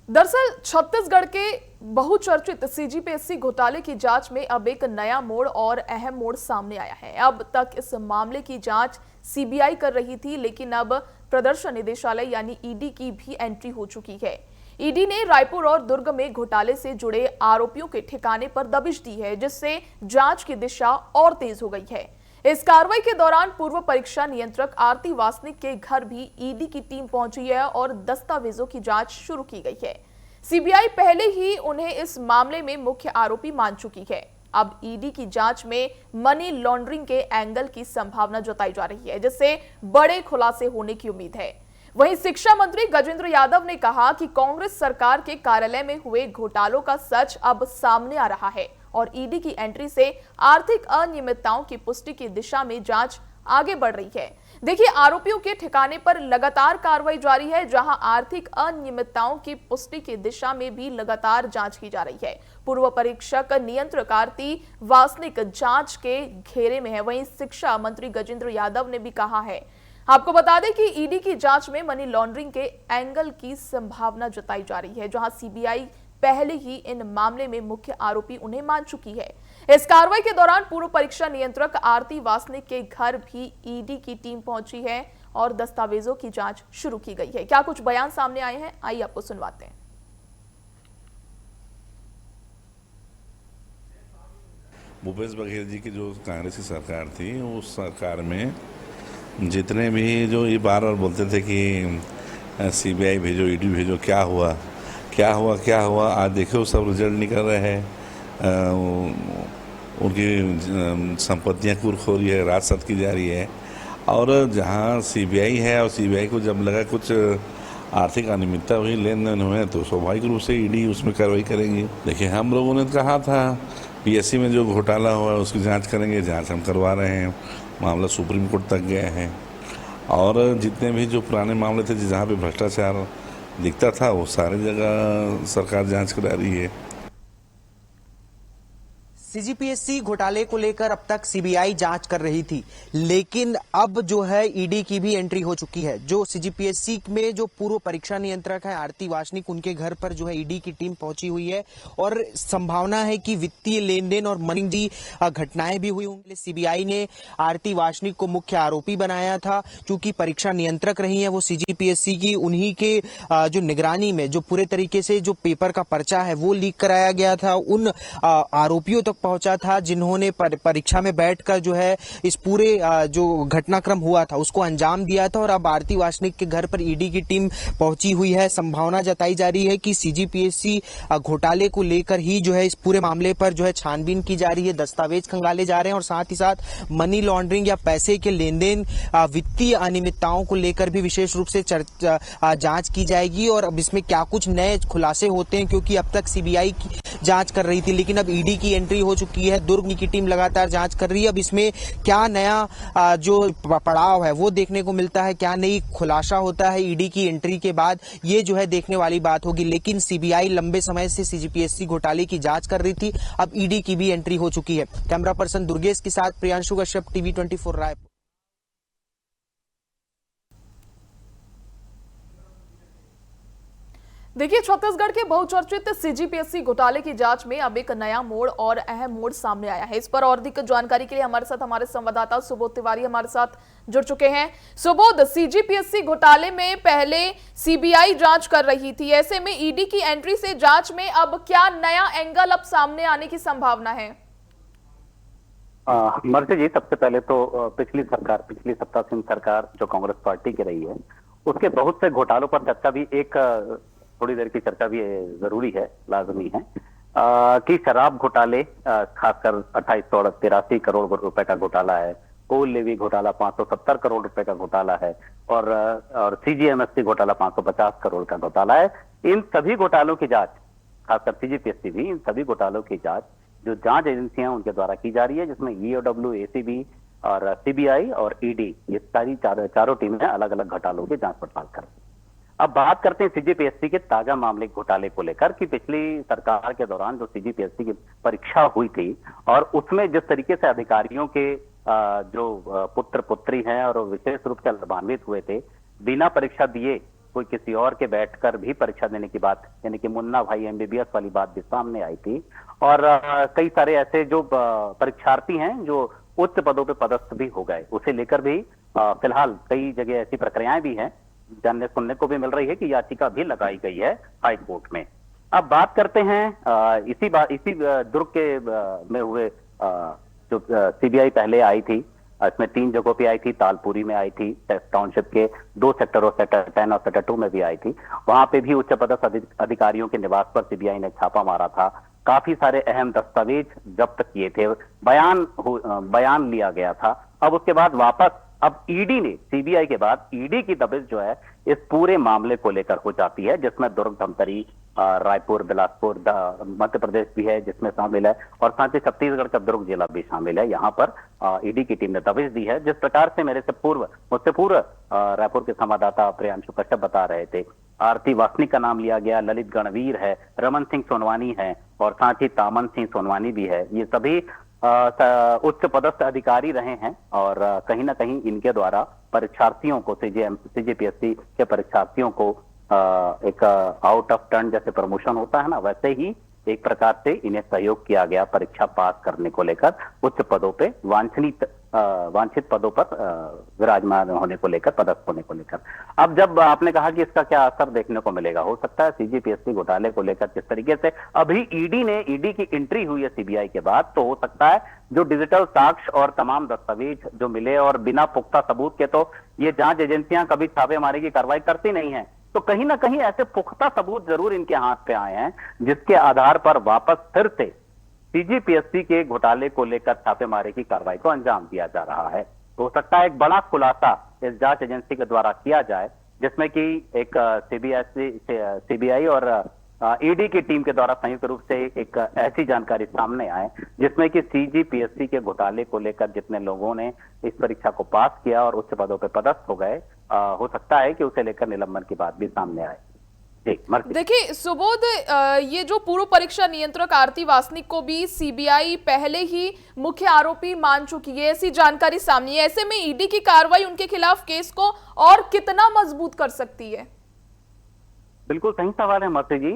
दरअसल छत्तीसगढ़ के बहुचर्चित सीजीपीएससी घोटाले की जांच में अब एक नया मोड़ और अहम मोड़ सामने आया है। अब तक इस मामले की जांच सीबीआई कर रही थी, लेकिन अब प्रदर्शन निदेशालय यानी ईडी की भी एंट्री हो चुकी है। ईडी ने रायपुर और दुर्ग में घोटाले से जुड़े आरोपियों के ठिकाने पर दबिश दी है, जिससे जांच की दिशा और तेज हो गई है। इस कार्रवाई के दौरान पूर्व परीक्षा नियंत्रक आरती वासनिक के घर भी ईडी की टीम पहुंची है और दस्तावेजों की जांच शुरू की गई है। सीबीआई पहले ही उन्हें इस मामले में मुख्य आरोपी मान चुकी है। अब ईडी की जांच में मनी लॉन्ड्रिंग के एंगल की संभावना जताई जा रही है, जिससे बड़े खुलासे होने की उम्मीद है। वहीं शिक्षा मंत्री गजेंद्र यादव ने कहा कि कांग्रेस सरकार के कार्यालय में हुए घोटालों का सच अब सामने आ रहा है और ईडी की एंट्री से आर्थिक अनियमितताओं की पुष्टि की दिशा में जांच आगे बढ़ रही है। देखिए, आरोपियों के ठिकाने पर लगातार कार्रवाई जारी है, जहां आर्थिक अनियमितताओं की पुष्टि की दिशा में भी लगातार जांच की जा रही है। पूर्व परीक्षक नियंत्रक आरती वासनिक जांच के घेरे में है। वहीं शिक्षा मंत्री गजेंद्र यादव ने भी कहा है। आपको बता दें कि ईडी की जांच में मनी लॉन्ड्रिंग के एंगल की संभावना जताई जा रही है, जहां सीबीआई पहले ही इन मामले में मुख्य आरोपी उन्हें मान चुकी है। इस कार्रवाई के दौरान पूर्व परीक्षा नियंत्रक आरती वासनिक के घर भी ईडी की टीम पहुंची है और दस्तावेजों की जांच शुरू की गई है। क्या कुछ बयान सामने आए हैं, आइए आपको सुनवाते हैं। भूपेश बघेल जी की जो कांग्रेस की सरकार थी, उस सरकार में जितने भी जो ये बार बार बोलते थे कि सीबीआई भेजो, ईडी भेजो, क्या हुआ क्या हुआ क्या हुआ, आज देखो सब रिजल्ट निकल रहे हैं। उनकी संपत्तियां कुर्क हो रही है, राजसत की जा रही है। और जहां सीबीआई है और सीबीआई को जब लगा कुछ आर्थिक अनियमितता हुई, लेन देन हुए, तो स्वाभाविक रूप से ईडी उसमें कार्रवाई करेंगी। देखिए, हम लोगों ने कहा था पीएससी में जो घोटाला हुआ उसकी जांच करेंगे, जांच हम करवा रहे हैं। मामला सुप्रीम कोर्ट तक गया है और जितने भी जो पुराने मामले थे जहाँ पे भ्रष्टाचार दिखता था, वो सारी जगह सरकार जांच करा रही है। सीजीपीएससी घोटाले को लेकर अब तक सीबीआई जांच कर रही थी, लेकिन अब जो है ईडी की भी एंट्री हो चुकी है। जो सीजीपीएससी में जो पूर्व परीक्षा नियंत्रक है आरती वासनिक, उनके घर पर जो है ईडी की टीम पहुंची हुई है और संभावना है कि वित्तीय लेन देन और मनी की घटनाएं भी हुई होंगी। सीबीआई ने आरती वासनिक को मुख्य आरोपी बनाया था, क्योंकि परीक्षा नियंत्रक रही है वो सीजीपीएससी की। उन्हीं के जो निगरानी में जो पूरे तरीके से जो पेपर का पर्चा है वो लीक कराया गया था, उन आरोपियों तक पहुंचा था जिन्होंने परीक्षा में बैठकर जो है इस पूरे जो घटनाक्रम हुआ था उसको अंजाम दिया था। और अब आरती वासनिक के घर पर ईडी की टीम पहुंची हुई है। संभावना जताई जा रही है कि सीजीपीएससी घोटाले को लेकर ही जो है इस पूरे मामले पर जो है छानबीन की जा रही है, दस्तावेज खंगाले जा रहे हैं और साथ ही साथ मनी लॉन्ड्रिंग या पैसे के लेन देन, वित्तीय अनियमितताओं को लेकर भी विशेष रूप से जांच की जाएगी। और अब इसमें क्या कुछ नए खुलासे होते हैं, क्योंकि अब तक सीबीआई की जांच कर रही थी, लेकिन अब ईडी की एंट्री हो चुकी है। दुर्ग की टीम लगातार जांच कर रही है। अब इसमें क्या नया जो पड़ाव है वो देखने को मिलता है, क्या नई खुलासा होता है ईडी की एंट्री के बाद, ये जो है देखने वाली बात होगी। लेकिन सीबीआई लंबे समय से सीजीपीएससी घोटाले की जांच कर रही थी, अब ईडी की भी एंट्री हो चुकी है। कैमरा पर्सन दुर्गेश के साथ प्रियांशु कश्यप, टीवी 24 रायपुर। देखिए, छत्तीसगढ़ के बहुचर्चित सीजीपीएससी घोटाले की जांच में अब एक नया मोड़ और अहम मोड़ सामने आया है। इस पर और अधिक जानकारी के लिए हमारे साथ हमारे संवाददाता सुबोध तिवारी हमारे साथ जुड़ चुके हैं। सुबोध, सीजीपीएससी घोटाले में पहले सीबीआई जांच कर रही थी, ऐसे में ईडी की एंट्री से जांच में अब क्या नया एंगल अब सामने आने की संभावना है? मर्सी जी, सबसे पहले तो पिछली सत्तासीन सरकार जो कांग्रेस पार्टी की रही है, उसके बहुत से घोटालों पर चर्चा भी थोड़ी देर की चर्चा भी जरूरी है, लाजमी है कि शराब घोटाले, खासकर 2883 करोड़ रुपए का घोटाला है, कोल लेवी घोटाला 570 करोड़ रुपए का घोटाला है और सीजीएमएससी घोटाला 550 करोड़ का घोटाला है। इन सभी घोटालों की जांच, खासकर सीजीपीएससी भी, इन सभी घोटालों की जांच जो जांच एजेंसियां उनके द्वारा की जा रही है, जिसमें ईओडब्ल्यू, एसीबी और सीबीआई और ईडी, ये सारी चारों टीमें अलग अलग घोटालों की जांच पड़ताल कर रही है। अब बात करते हैं सीजीपीएससी के ताजा मामले घोटाले को लेकर कि पिछली सरकार के दौरान जो सीजीपीएससी की परीक्षा हुई थी और उसमें जिस तरीके से अधिकारियों के जो पुत्र पुत्री हैं और विशेष रूप से लाभान्वित हुए थे, बिना परीक्षा दिए कोई किसी और के बैठकर भी परीक्षा देने की बात, यानी कि मुन्ना भाई एमबीबीएस वाली बात भी सामने आई थी। और कई सारे ऐसे जो परीक्षार्थी हैं जो उच्च पदों पे पदस्थ भी हो गए, उसे लेकर भी फिलहाल कई जगह ऐसी प्रक्रियाएं भी हैं, जानने सुनने को भी मिल रही है कि याचिका भी लगाई गई है हाई कोर्ट में। अब बात करते हैं इसी दुर्ग के में हुए जो सीबीआई पहले आई थी, इसमें 3 जगहों पे आई थी, तालपुरी में आई थी, टाउनशिप के 2 सेक्टरों, सेक्टर 10 और सेक्टर 2 में भी आई थी। वहां पे भी उच्च पदस्थ अधिकारियों के निवास पर सीबीआई ने छापा मारा था, काफी सारे अहम दस्तावेज जब्त किए थे, बयान लिया गया था। अब उसके बाद वापस अब ईडी ने, सीबीआई के बाद ईडी की दबिश जो है इस पूरे मामले को लेकर हो जाती है, जिसमें दुर्ग, धमतरी, रायपुर, बिलासपुर, मध्य प्रदेश भी है जिसमें शामिल है, और साथ ही छत्तीसगढ़ का दुर्ग जिला भी शामिल है। यहाँ पर ईडी की टीम ने दबिश दी है। जिस प्रकार से मुझसे पूर्व रायपुर के संवाददाता प्रियांशु कश्यप बता रहे थे, आरती वासनिक का नाम लिया गया, ललित गणवीर है, रमन सिंह सोनवानी है और साथ ही तामन सिंह सोनवानी भी है। ये सभी उच्च पदस्थ अधिकारी रहे हैं और कहीं ना कहीं इनके द्वारा परीक्षार्थियों को, सीजीपीएससी के परीक्षार्थियों को एक आउट ऑफ टर्न जैसे प्रमोशन होता है ना, वैसे ही एक प्रकार से इन्हें सहयोग किया गया परीक्षा पास करने को लेकर, उच्च पदों पे वांछित पदों पर विराजमान होने को लेकर, पदस्थ होने को लेकर। अब जब आपने कहा कि इसका क्या असर देखने को मिलेगा, हो सकता है सीजीपीएससी घोटाले को लेकर जिस तरीके से अभी ईडी की एंट्री हुई है सीबीआई के बाद, तो हो सकता है जो डिजिटल साक्ष्य और तमाम दस्तावेज जो मिले, और बिना पुख्ता सबूत के तो ये जांच एजेंसियां कभी छापेमारी की कार्रवाई करती नहीं है, तो कहीं ना कहीं ऐसे पुख्ता सबूत जरूर इनके हाथ पे आए हैं जिसके आधार पर वापस फिर से सीजीपीएससी के घोटाले को लेकर छापेमारी की कार्रवाई को अंजाम दिया जा रहा है। तो हो सकता है एक बड़ा खुलासा इस जांच एजेंसी के द्वारा किया जाए, जिसमें कि एक सीबीआई और ईडी की टीम के द्वारा संयुक्त रूप से एक ऐसी जानकारी सामने आए जिसमें कि सीजीपीएससी के घोटाले को लेकर जितने लोगों ने इस परीक्षा को पास किया और उच्च पदों पर पदस्थ हो गए, हो सकता है कि उसे लेकर निलंबन की बात भी सामने आए। देखिए सुबोध, ये जो पूर्व परीक्षा नियंत्रक आरती वासनिक को भी सीबीआई पहले ही मुख्य आरोपी मान चुकी है, ऐसी जानकारी सामने है। ऐसे में ईडी की कार्रवाई उनके खिलाफ केस को और कितना मजबूत कर सकती है? बिल्कुल सही सवाल है मर्सी जी।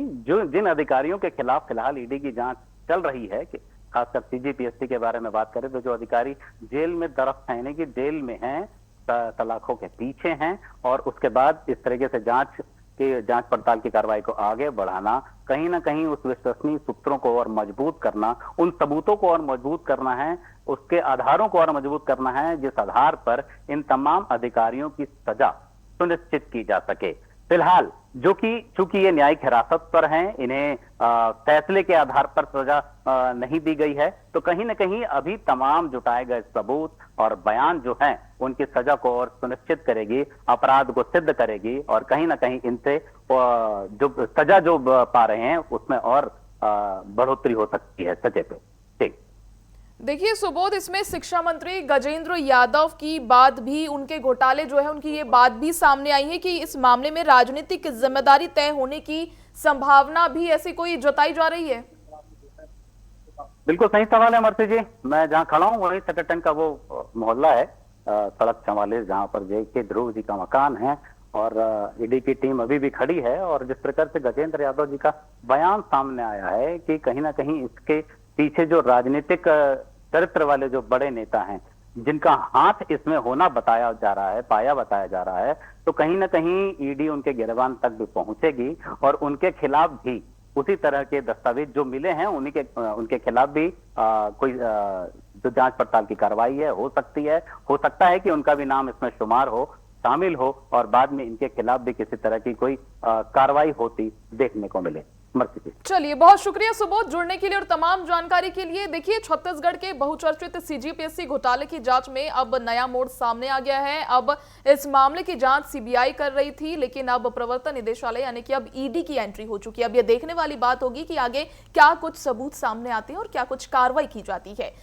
जिन अधिकारियों के खिलाफ फिलहाल ईडी की जांच चल रही है, कि खासकर सीजीपीएससी के बारे में बात करें तो जो अधिकारी जेल में दरख्त यानी कि जेल में हैं, सलाखों के पीछे हैं, और उसके बाद इस तरीके से जांच पड़ताल की कार्रवाई को आगे बढ़ाना, कहीं ना कहीं उस विश्वसनीय सूत्रों को और मजबूत करना, उन सबूतों को और मजबूत करना है, उसके आधारों को और मजबूत करना है जिस आधार पर इन तमाम अधिकारियों की सजा सुनिश्चित की जा सके। फिलहाल चूंकि ये न्यायिक हिरासत पर हैं, इन्हें फैसले के आधार पर सजा नहीं दी गई है, तो कहीं ना कहीं अभी तमाम जुटाए गए सबूत और बयान जो हैं उनकी सजा को और सुनिश्चित करेगी, अपराध को सिद्ध करेगी, और कहीं ना कहीं इनसे जो सजा जो पा रहे हैं उसमें और बढ़ोतरी हो सकती है सजे पे। ठीक, देखिए सुबोध, इसमें शिक्षा मंत्री गजेंद्र यादव की बात भी, उनके घोटाले जो है उनकी ये बात भी सामने आई है कि इस मामले में राजनीतिक जिम्मेदारी तय होने की संभावना भी ऐसी कोई जताई जा रही है। बिल्कुल सही सवाल है मर्सी जी। मैं जहां खड़ा हूं वही सेक्टर 10 का वो मोहल्ला है, सड़क 44, जहां पर जेके ध्रुव जी का मकान है, और ईडी की टीम अभी भी खड़ी है। और जिस प्रकार से गजेंद्र यादव जी का बयान सामने आया है कि कहीं ना कहीं इसके पीछे जो राजनीतिक चरित्र वाले जो बड़े नेता हैं, जिनका हाथ इसमें होना पाया बताया जा रहा है, तो कहीं ना कहीं ईडी उनके गिरबान तक भी पहुंचेगी और उनके खिलाफ भी उसी तरह के दस्तावेज जो मिले हैं उनके खिलाफ भी कोई जो जांच पड़ताल की कार्रवाई है हो सकता है कि उनका भी नाम इसमें शामिल हो और बाद में इनके खिलाफ भी किसी तरह की कोई कार्रवाई होती देखने को मिले। चलिए, बहुत शुक्रिया सुबोध जुड़ने के लिए और तमाम जानकारी के लिए। देखिए, छत्तीसगढ़ के बहुचर्चित सीजीपीएससी घोटाले की जांच में अब नया मोड़ सामने आ गया है। अब इस मामले की जांच सीबीआई कर रही थी, लेकिन अब प्रवर्तन निदेशालय यानी कि अब ईडी की एंट्री हो चुकी है। अब यह देखने वाली बात होगी कि आगे क्या कुछ सबूत सामने आते हैं और क्या कुछ कार्रवाई की जाती है।